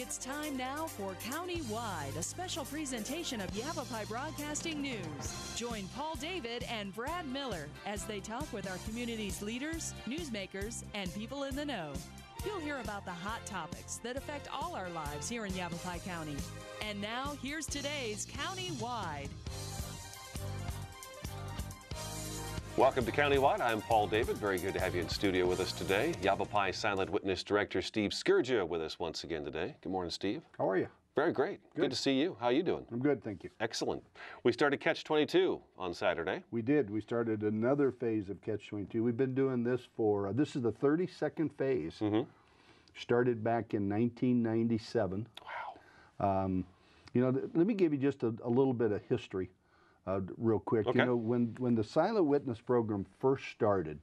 It's time now for County-Wide, a special presentation of Yavapai Broadcasting News. Join Paul David and Brad Miller as they talk with our community's leaders, newsmakers, and people in the know. You'll hear about the hot topics that affect all our lives here in Yavapai County. And now, here's today's County-Wide. Welcome to County-Wide. I'm Paul David. Very good to have you in studio with us today. Yavapai Silent Witness Director Steve Skurja with us once again today. Good morning, Steve. How are you? Very great. Good to see you. How are you doing? I'm good, thank you. Excellent. We started Catch 22 on Saturday. We did. We started another phase of Catch 22. We've been doing this for, this is the 32nd phase. Started back in 1997. Wow. You know, let me give you just a little bit of history real quick. Okay. You know, when the Silent Witness program first started,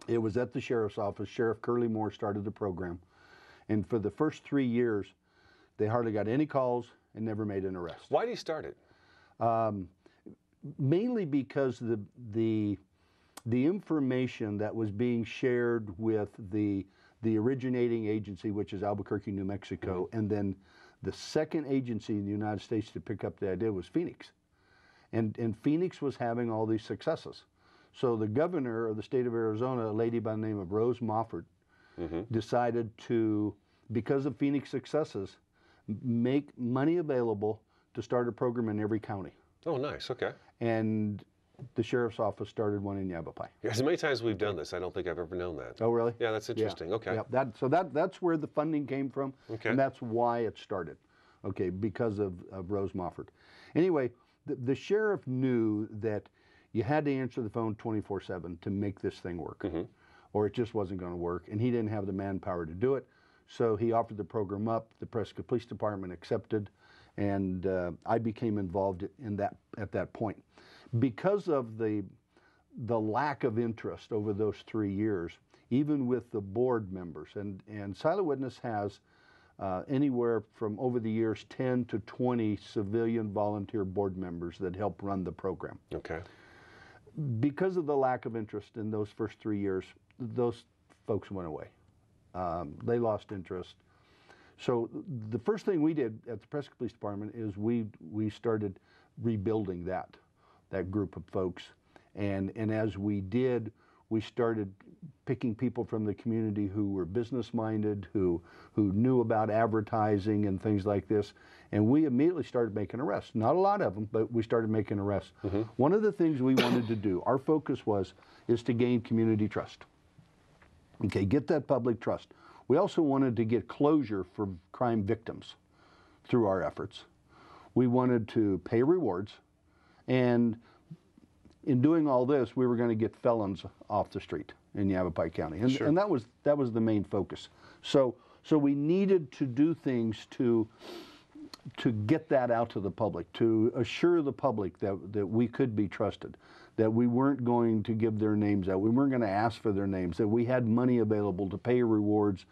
it was at the Sheriff's Office. Sheriff Curly Moore started the program. And for the first 3 years, they hardly got any calls and never made an arrest. Why did he start it? Mainly because the information that was being shared with the originating agency, which is Albuquerque, New Mexico, and then the second agency in the United States to pick up the idea was Phoenix. And Phoenix was having all these successes. So the governor of the state of Arizona, a lady by the name of Rose Mofford, decided to, because of Phoenix successes, make money available to start a program in every county. Oh, nice. Okay. And the Sheriff's Office started one in Yavapai. As many times we've done this, I don't think I've ever known that. Oh, really? Yeah, that's interesting. Yeah. Okay. Yeah. So that's where the funding came from, Okay. and that's why it started, okay, because of Rose Mofford. Anyway, the sheriff knew that you had to answer the phone 24/7 to make this thing work, or it just wasn't going to work, and he didn't have the manpower to do it. So he offered the program up. The Prescott Police Department accepted, and I became involved in that at that point. Because of the lack of interest over those 3 years, even with the board members, and Silent Witness has anywhere from, over the years, 10 to 20 civilian volunteer board members that help run the program. Okay. Because of the lack of interest in those first 3 years, those folks went away. They lost interest. So the first thing we did at the Prescott Police Department is we started rebuilding that group of folks. And as we did, we started picking people from the community who were business-minded, who knew about advertising and things like this. And we immediately started making arrests. Not a lot of them, but we started making arrests. One of the things we wanted to do, our focus is to gain community trust. Okay, get that public trust. We also wanted to get closure for crime victims through our efforts. We wanted to pay rewards, and in doing all this, we were going to get felons off the street in Yavapai County, and that was the main focus. So we needed to do things to get that out to the public, to assure the public that we could be trusted, that we weren't going to give their names out, we weren't going to ask for their names, that we had money available to pay rewards,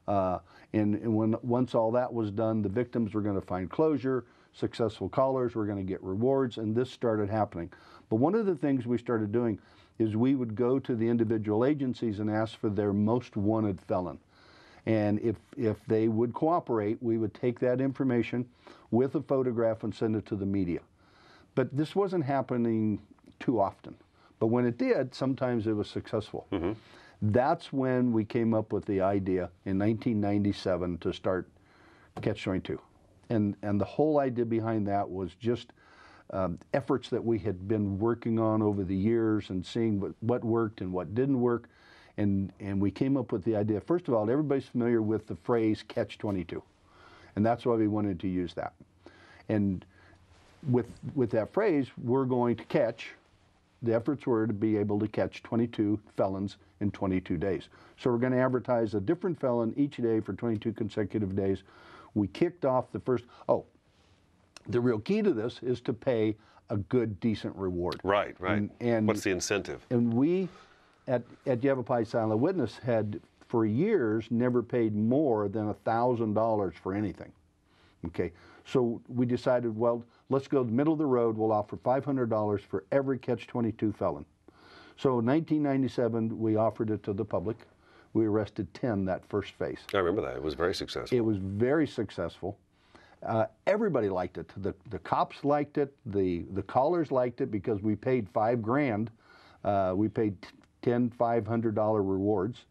and once all that was done, the victims were going to find closure, successful callers were going to get rewards, and this started happening. But one of the things we started doing is we would go to the individual agencies and ask for their most wanted felon. And if they would cooperate, we would take that information with a photograph and send it to the media. But this wasn't happening too often. But when it did, sometimes it was successful. That's when we came up with the idea in 1997 to start Catch 22. And the whole idea behind that was just efforts that we had been working on over the years and seeing what worked and what didn't work. And we came up with the idea, first of all, everybody's familiar with the phrase Catch 22. And that's why we wanted to use that. And with that phrase, we're going to catch, the efforts were to be able to catch 22 felons in 22 days. So we're going to advertise a different felon each day for 22 consecutive days. We kicked off the first, the real key to this is to pay a good, decent reward. Right. And what's the incentive? And we, at Yavapai Silent Witness, had for years never paid more than $1,000 for anything. Okay, so we decided, well, let's go the middle of the road. We'll offer $500 for every Catch 22 felon. So in 1997, we offered it to the public. We arrested 10 that first phase. I remember that. It was very successful. It was very successful. Everybody liked it. The cops liked it. The callers liked it because we paid $5,000. We paid 10 $500 rewards.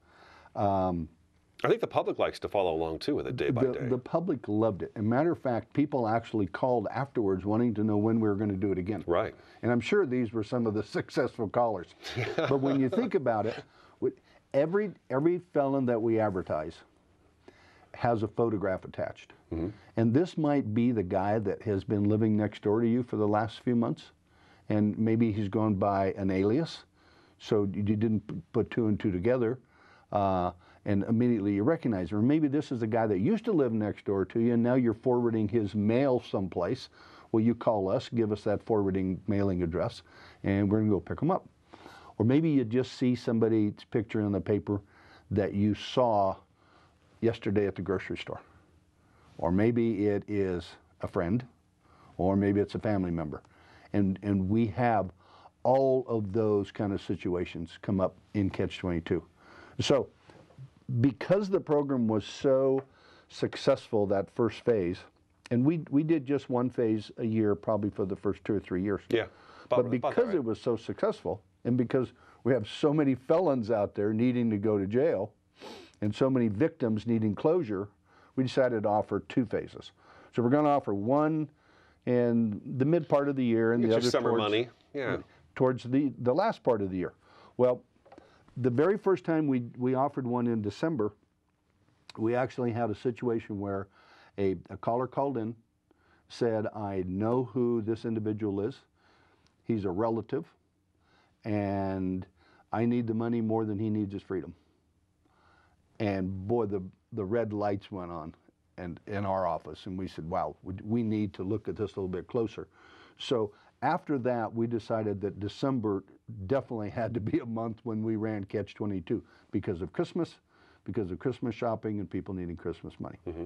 I think the public likes to follow along too with it day by day. The public loved it. As a matter of fact, people actually called afterwards wanting to know when we were going to do it again. Right. And I'm sure these were some of the successful callers. But when you think about it, every felon that we advertise has a photograph attached. Mm-hmm. And this might be the guy that has been living next door to you for the last few months. And maybe he's gone by an alias. So you didn't put two and two together. And immediately you recognize him. Or maybe this is the guy that used to live next door to you, and now you're forwarding his mail someplace. Well, you call us, give us that forwarding mailing address, and we're going to go pick them up. Or maybe you just see somebody's picture in the paper that you saw yesterday at the grocery store. Or maybe it is a friend, or maybe it's a family member. And we have all of those kind of situations come up in Catch-22. So, because the program was so successful that first phase, and we did just one phase a year probably for the first 2 or 3 years. Yeah. But because it was so successful, and because we have so many felons out there needing to go to jail, and so many victims needing closure, we decided to offer 2 phases. So we're going to offer one in the mid part of the year, and the other summer money. Yeah. Towards the last part of the year. Well, the very first time we offered one in December, we actually had a situation where a caller called in, said, I know who this individual is. He's a relative, and I need the money more than he needs his freedom. And boy, the red lights went on and in our office, and we said, wow, we need to look at this a little bit closer. So after that, we decided that December definitely had to be a month when we ran Catch-22 because of Christmas shopping and people needing Christmas money. Mm-hmm.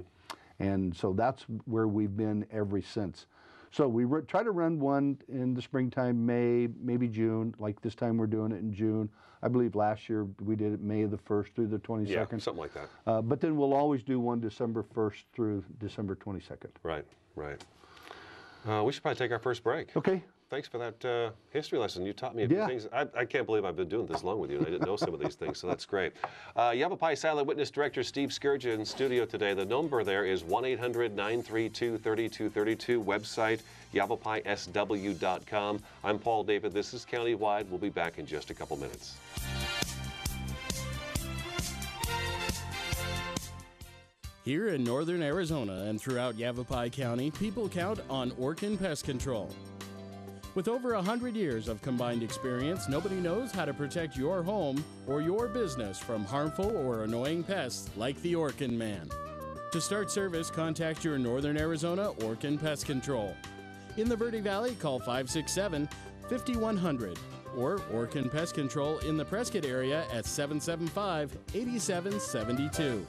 And so that's where we've been ever since. So we try to run one in the springtime, May, maybe June. Like this time we're doing it in June. I believe last year we did it May the 1st through the 22nd. Yeah, something like that. But then we'll always do one December 1st through December 22nd. Right, right. We should probably take our first break. Okay. Thanks for that history lesson. You taught me a few things. I can't believe I've been doing this long with you, and I didn't know some of these things, so that's great. Yavapai Silent Witness Director Steve Skurja in studio today. The number there is 1-800-932-3232. Website, yavapaisw.com. I'm Paul David. This is Countywide. We'll be back in just a couple minutes. Here in northern Arizona and throughout Yavapai County, people count on Orkin Pest Control. With over 100 years of combined experience, nobody knows how to protect your home or your business from harmful or annoying pests like the Orkin Man. To start service, contact your Northern Arizona Orkin Pest Control. In the Verde Valley, call 567-5100 or Orkin Pest Control in the Prescott area at 775-8772.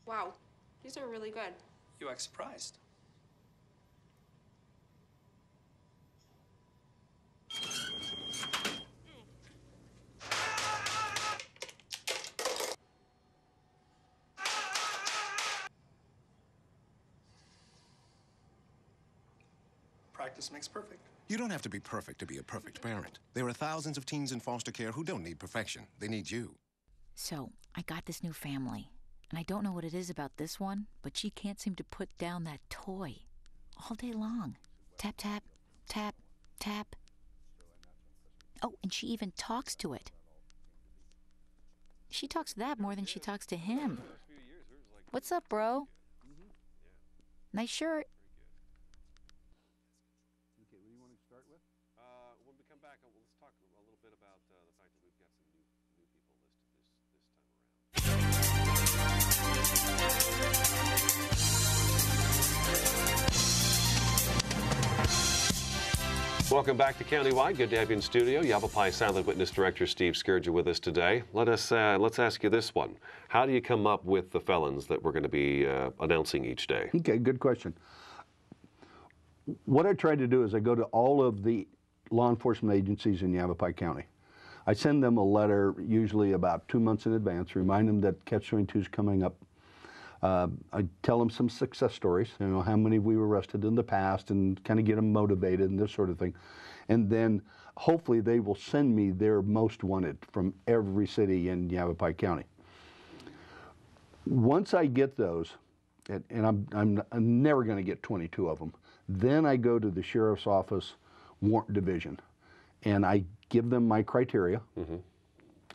Wow, these are really good. You act surprised. Practice makes perfect. You don't have to be perfect to be a perfect parent. There are thousands of teens in foster care who don't need perfection. They need you. So, I got this new family. And I don't know what it is about this one, but she can't seem to put down that toy all day long. Tap, tap, tap, tap. Oh, and she even talks to it. She talks to that more than she talks to him. What's up, bro? Nice shirt. Okay, what do you want to start with? When we come back, let's talk a little bit about Welcome back to Countywide. Good to have you in studio. Yavapai Silent Witness Director Steve Skurja with us today. Let's ask you this one. How do you come up with the felons that we're going to be announcing each day? Okay, good question. What I try to do is I go to all of the law enforcement agencies in Yavapai County. I send them a letter usually about 2 months in advance, remind them that Catch-22 is coming up. I tell them some success stories, you know, how many we were arrested in the past, and kind of get them motivated and this sort of thing. And then hopefully they will send me their most wanted from every city in Yavapai County. Once I get those, and I'm never going to get 22 of them, then I go to the Sheriff's Office Warrant Division, and I give them my criteria.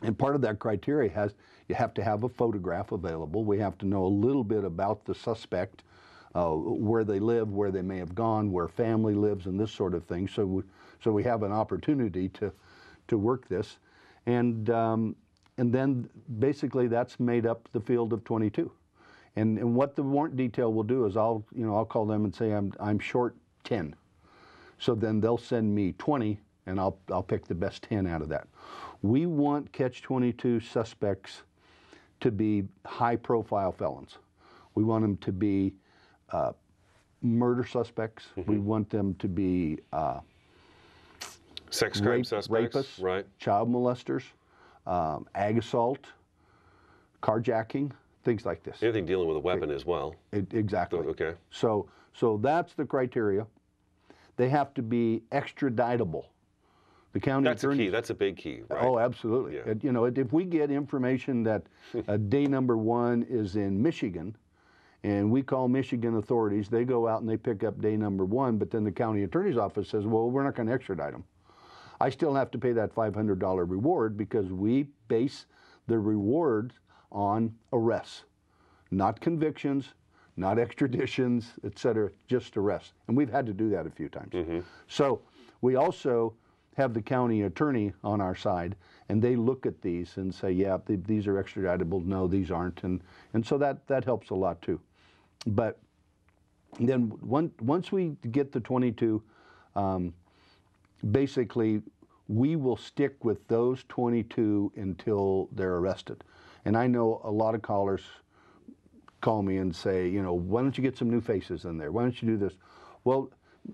And part of that criteria has, you have to have a photograph available. We have to know a little bit about the suspect, where they live, where they may have gone, where family lives, and this sort of thing. So we have an opportunity to work this. And then basically that's made up the field of 22. And what the warrant detail will do is I'll call them and say I'm short 10. So then they'll send me 20, and I'll pick the best 10 out of that. We want Catch-22 suspects to be high-profile felons. We want them to be murder suspects. We want them to be sex crime suspects, rapists, right? Child molesters, ag assault, carjacking, things like this. Anything dealing with a weapon as well. Exactly. Okay. So that's the criteria. They have to be extraditable. The county That's attorney. a key. That's a big key, right? Oh, absolutely. Yeah. You know, if we get information that day number 1 is in Michigan, and we call Michigan authorities, they go out and they pick up day number 1, but then the county attorney's office says, well, we're not going to extradite them. I still have to pay that $500 reward because we base the reward on arrests, not convictions, not extraditions, et cetera, just arrests. And we've had to do that a few times. So we also have the county attorney on our side, and they look at these and say, yeah, these are extraditable, no, these aren't, and so that helps a lot too. But then once we get the 22, basically we will stick with those 22 until they're arrested. And I know a lot of callers call me and say, you know, why don't you get some new faces in there? Why don't you do this? Well,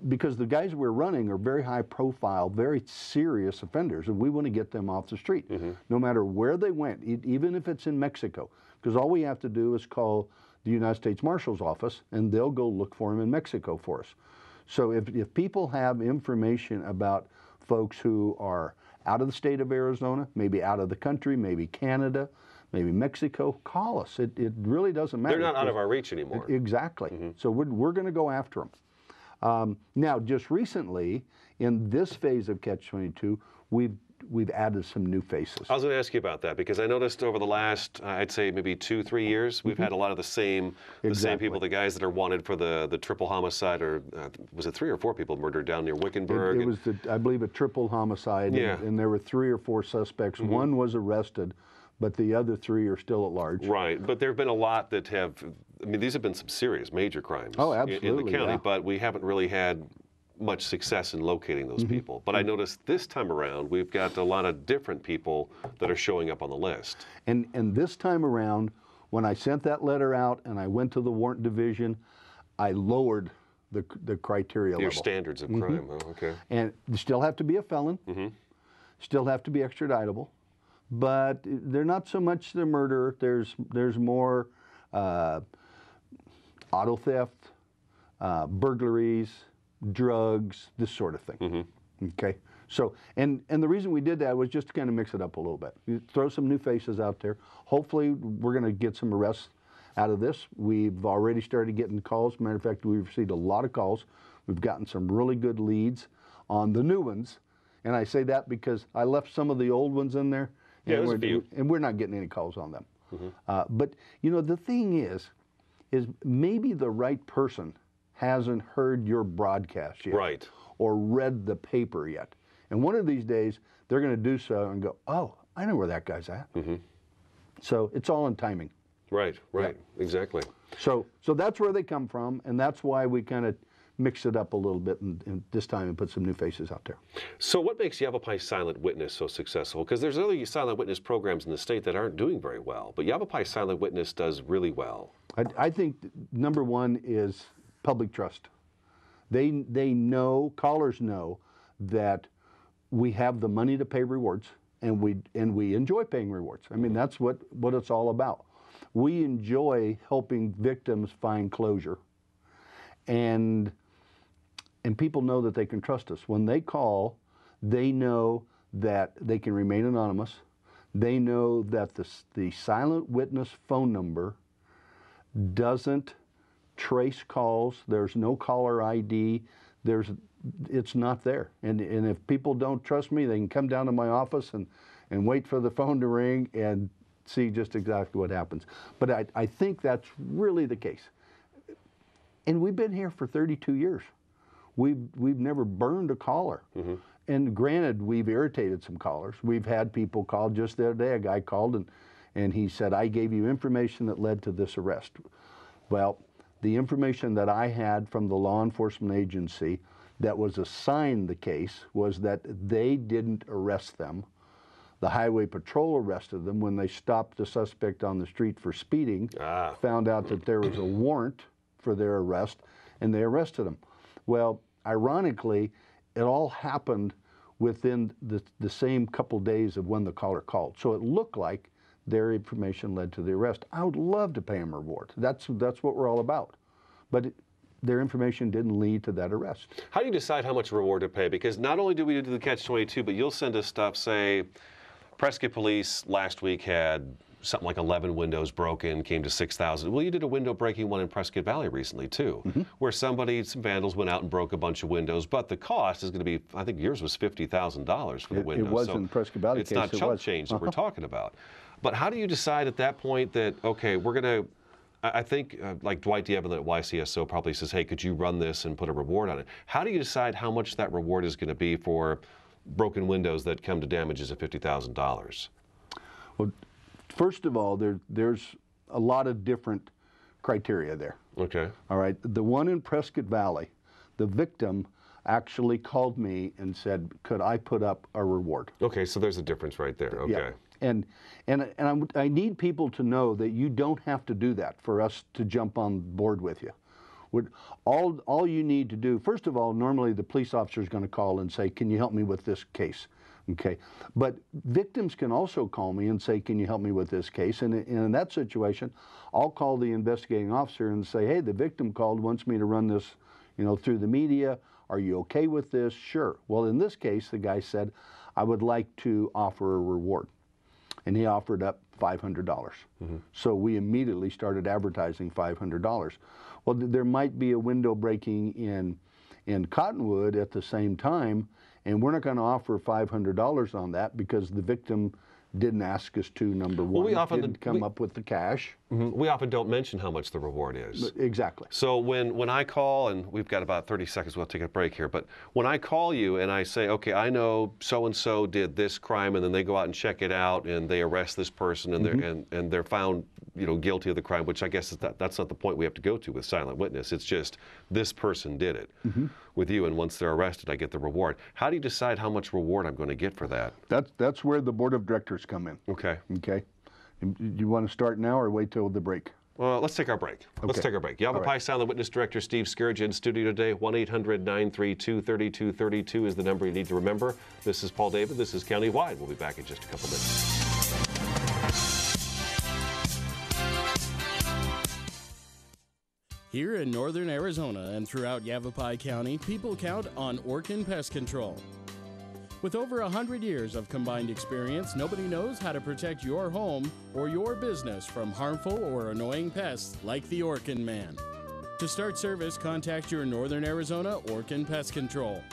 because the guys we're running are very high profile, very serious offenders, and we want to get them off the street, no matter where they went, even if it's in Mexico. Because all we have to do is call the United States Marshal's office, and they'll go look for them in Mexico for us. So if people have information about folks who are out of the state of Arizona, maybe out of the country, maybe Canada, maybe Mexico, call us. It really doesn't matter. They're not out of our reach anymore. Exactly. So we're going to go after them. Now, just recently, in this phase of Catch-22, we've added some new faces. I was going to ask you about that because I noticed over the last, I'd say maybe 2-3 years, we've had a lot of the same people, the guys that are wanted for the triple homicide, or was it 3 or 4 people murdered down near Wickenburg? It was, I believe, a triple homicide, and there were 3 or 4 suspects. One was arrested, but the other 3 are still at large. Right, but there have been a lot that have, I mean, these have been some serious major crimes in the county, but we haven't really had much success in locating those people. But I noticed this time around, we've got a lot of different people that are showing up on the list. And this time around, when I sent that letter out and I went to the warrant division, I lowered the criteria level. Your standards of crime, oh, okay. And you still have to be a felon, still have to be extraditable, but they're not so much the murder. There's more auto theft, burglaries, drugs, this sort of thing. Okay, so and the reason we did that was just to kind of mix it up a little bit. You throw some new faces out there. Hopefully, we're going to get some arrests out of this. We've already started getting calls. Matter of fact, we've received a lot of calls. We've gotten some really good leads on the new ones, and I say that because I left some of the old ones in there. Yeah, there's a few. And we're not getting any calls on them. But you know, the thing is maybe the right person hasn't heard your broadcast yet, right, or read the paper yet. And one of these days, they're going to do so and go, oh, I know where that guy's at. So it's all in timing. Right, exactly. So that's where they come from, and that's why we kind of mix it up a little bit and this time and put some new faces out there. So what makes Yavapai Silent Witness so successful? Because there's other silent witness programs in the state that aren't doing very well, but Yavapai Silent Witness does really well. I think number one is public trust. They know, callers know that we have the money to pay rewards, and we enjoy paying rewards. I mean, that's what it's all about. We enjoy helping victims find closure, and people know that they can trust us. When they call, they know that they can remain anonymous. They know that the silent witness phone number doesn't trace calls. There's no caller ID. It's not there. And if people don't trust me, they can come down to my office and wait for the phone to ring and see just exactly what happens. But I think that's really the case. And we've been here for 32 years. We've never burned a caller. Mm-hmm. And granted, we've irritated some callers. We've had people call. Just the other day, a guy called and he said, I gave you information that led to this arrest. Well, the information that I had from the law enforcement agency that was assigned the case was that they didn't arrest them. The highway patrol arrested them when they stopped the suspect on the street for speeding, found out that there was a warrant for their arrest, and they arrested him. Well, ironically, it all happened within the same couple days of when the caller called. So it looked like their information led to the arrest. I would love to pay them a reward. That's what we're all about. But their information didn't lead to that arrest. How do you decide how much reward to pay? Because not only do we do the Catch-22, but you'll send us stuff, say, Prescott Police last week had something like 11 windows broken, came to 6,000. Well, you did a window breaking one in Prescott Valley recently, too, where some vandals went out and broke a bunch of windows, but the cost is going to be, I think yours was $50,000 for the windows. It was in Prescott Valley case. It's not chump change that we're talking about. But how do you decide at that point that, okay, we're going to, I think like Dwight Dievin at YCSO probably says, hey, could you run this and put a reward on it? How do you decide how much that reward is going to be for broken windows that come to damages of $50,000? Well, first of all, there's a lot of different criteria there. Okay. All right. The one in Prescott Valley, the victim actually called me and said, could I put up a reward? Okay, so there's a difference right there. Okay. Yeah. And I need people to know that you don't have to do that for us to jump on board with you. All you need to do, first of all, normally the police officer is going to call and say, can you help me with this case? Okay. But victims can also call me and say, can you help me with this case? And in that situation, I'll call the investigating officer and say, hey, the victim called, wants me to run this, through the media. Are you okay with this? Sure. Well, in this case, the guy said, I would like to offer a reward. And he offered up $500. So we immediately started advertising $500. Well, there might be a window breaking in Cottonwood at the same time, and we're not going to offer $500 on that because the victim didn't ask us to, number one. Well, we often didn't come up with the cash. We often don't mention how much the reward is. Exactly. So when I call, and we've got about 30 seconds, we'll take a break here, but when I call you and I say, okay, I know so-and-so did this crime, and then they go out and check it out, and they arrest this person, and they're found guilty of the crime, which I guess is that's not the point we have to go to with silent witness. It's just this person did it with you, and once they're arrested, I get the reward. How do you decide how much reward I'm going to get for that? That's where the board of directors come in. Okay. Okay. Do you want to start now or wait till the break? Well, let's take our break. Okay. Let's take our break. Yavapai Silent Witness Director Steve Skurja in studio today. 1-800-932-3232 is the number you need to remember. This is Paul David. This is Countywide. We'll be back in just a couple minutes. Here in northern Arizona and throughout Yavapai County, people count on Orkin Pest Control. With over 100 years of combined experience, nobody knows how to protect your home or your business from harmful or annoying pests like the Orkin Man. To start service, contact your Northern Arizona Orkin Pest Control.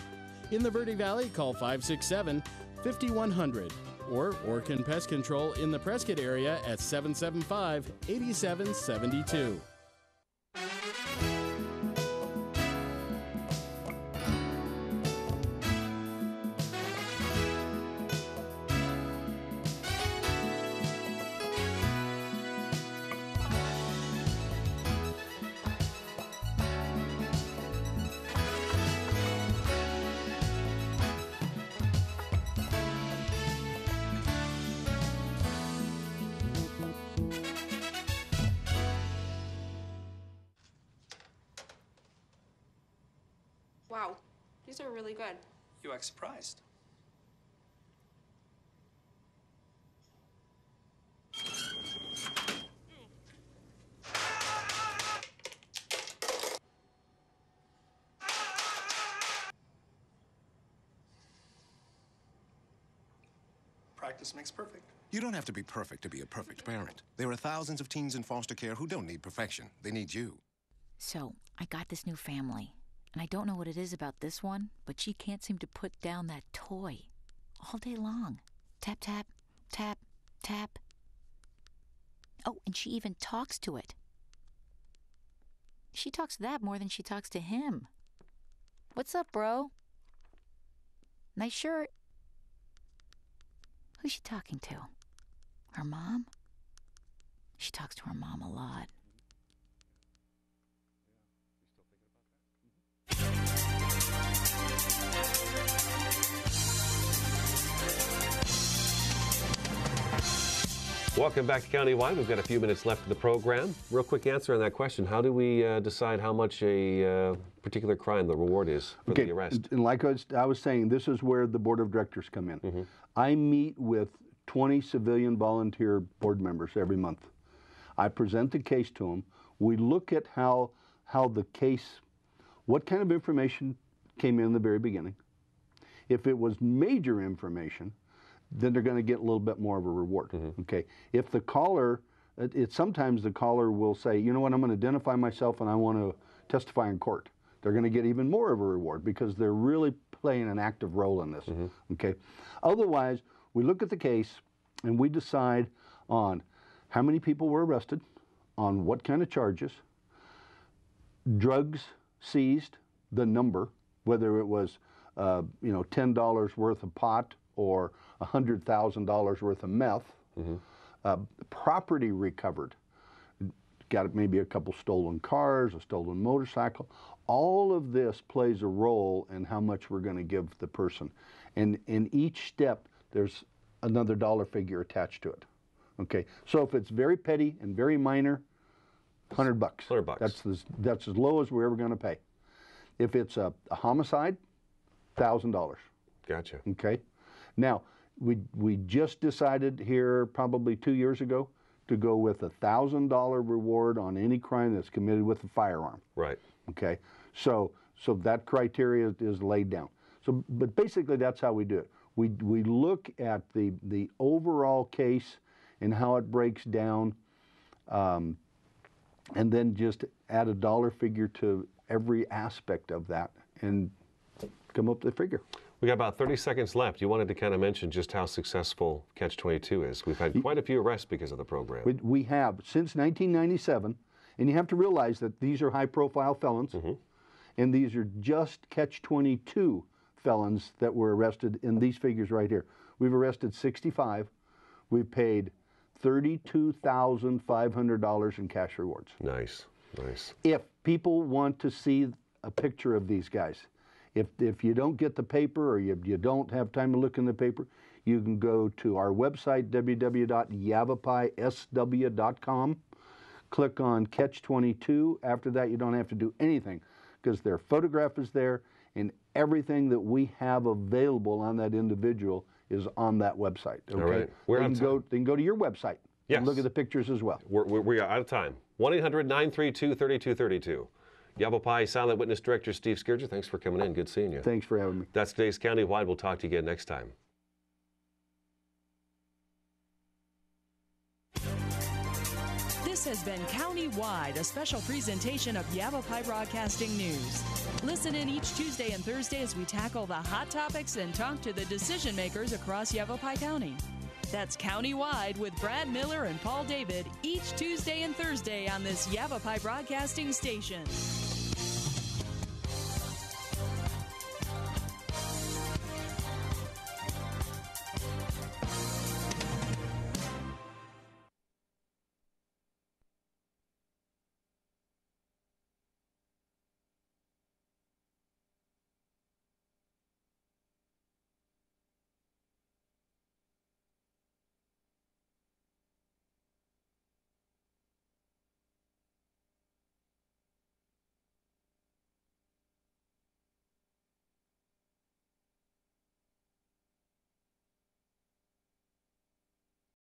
In the Verde Valley, call 567-5100 or Orkin Pest Control in the Prescott area at 775-8772. are really good. You act surprised. Practice makes perfect. You don't have to be perfect to be a perfect parent. There are thousands of teens in foster care who don't need perfection. They need you. So, I got this new family, and I don't know what it is about this one, but she can't seem to put down that toy all day long. Tap, tap, tap, tap. Oh, and she even talks to it. She talks to that more than she talks to him. What's up, bro? Nice shirt. Who's she talking to? Her mom? She talks to her mom a lot. Welcome back to Countywide. We've got a few minutes left of the program. Real quick answer on that question. How do we decide how much a particular crime the reward is for the arrest? And like I was saying, this is where the board of directors come in. Mm-hmm. I meet with 20 civilian volunteer board members every month. I present the case to them. We look at how the case, what kind of information came in the very beginning. If it was major information, then they're going to get a little bit more of a reward. Mm-hmm. Okay. If the caller, sometimes the caller will say, you know what, I'm going to identify myself and I want to testify in court. They're going to get even more of a reward because they're really playing an active role in this. Mm-hmm. Okay. Otherwise, we look at the case and we decide on how many people were arrested, on what kind of charges, drugs seized, the number, whether it was $10 worth of pot or $100,000 worth of meth, mm-hmm. Property recovered, got maybe a couple stolen cars, a stolen motorcycle. All of this plays a role in how much we're going to give the person. And in each step, there's another dollar figure attached to it. Okay, so if it's very petty and very minor, $100. $100. That's as low as we're ever going to pay. If it's a homicide, $1,000. Gotcha. Okay. Now, we just decided here probably 2 years ago to go with $1,000 reward on any crime that's committed with a firearm. Right. Okay. So that criteria is laid down. So, but basically that's how we do it. We look at the overall case and how it breaks down, and then just add a dollar figure to every aspect of that and come up with a figure. We got about 30 seconds left. You wanted to kind of mention just how successful Catch-22 is. We've had quite a few arrests because of the program. We have since 1997, and you have to realize that these are high-profile felons, mm-hmm. and these are just Catch-22 felons that were arrested in these figures right here. We've arrested 65. We've paid $32,500 in cash rewards. Nice, nice. If people want to see a picture of these guys, if you don't get the paper or you don't have time to look in the paper, you can go to our website, www.yavapaisw.com, click on Catch-22. After that, you don't have to do anything because their photograph is there and everything that we have available on that individual is on that website. Okay? All right. They can go to your website and look at the pictures as well. We are out of time. 1-800-932-3232. Yavapai Silent Witness Director Steve Skurja, thanks for coming in. Good seeing you. Thanks for having me. That's today's Countywide. We'll talk to you again next time. This has been Countywide, a special presentation of Yavapai Broadcasting News. Listen in each Tuesday and Thursday as we tackle the hot topics and talk to the decision makers across Yavapai County. That's Countywide with Brad Miller and Paul David each Tuesday and Thursday on this Yavapai Broadcasting station.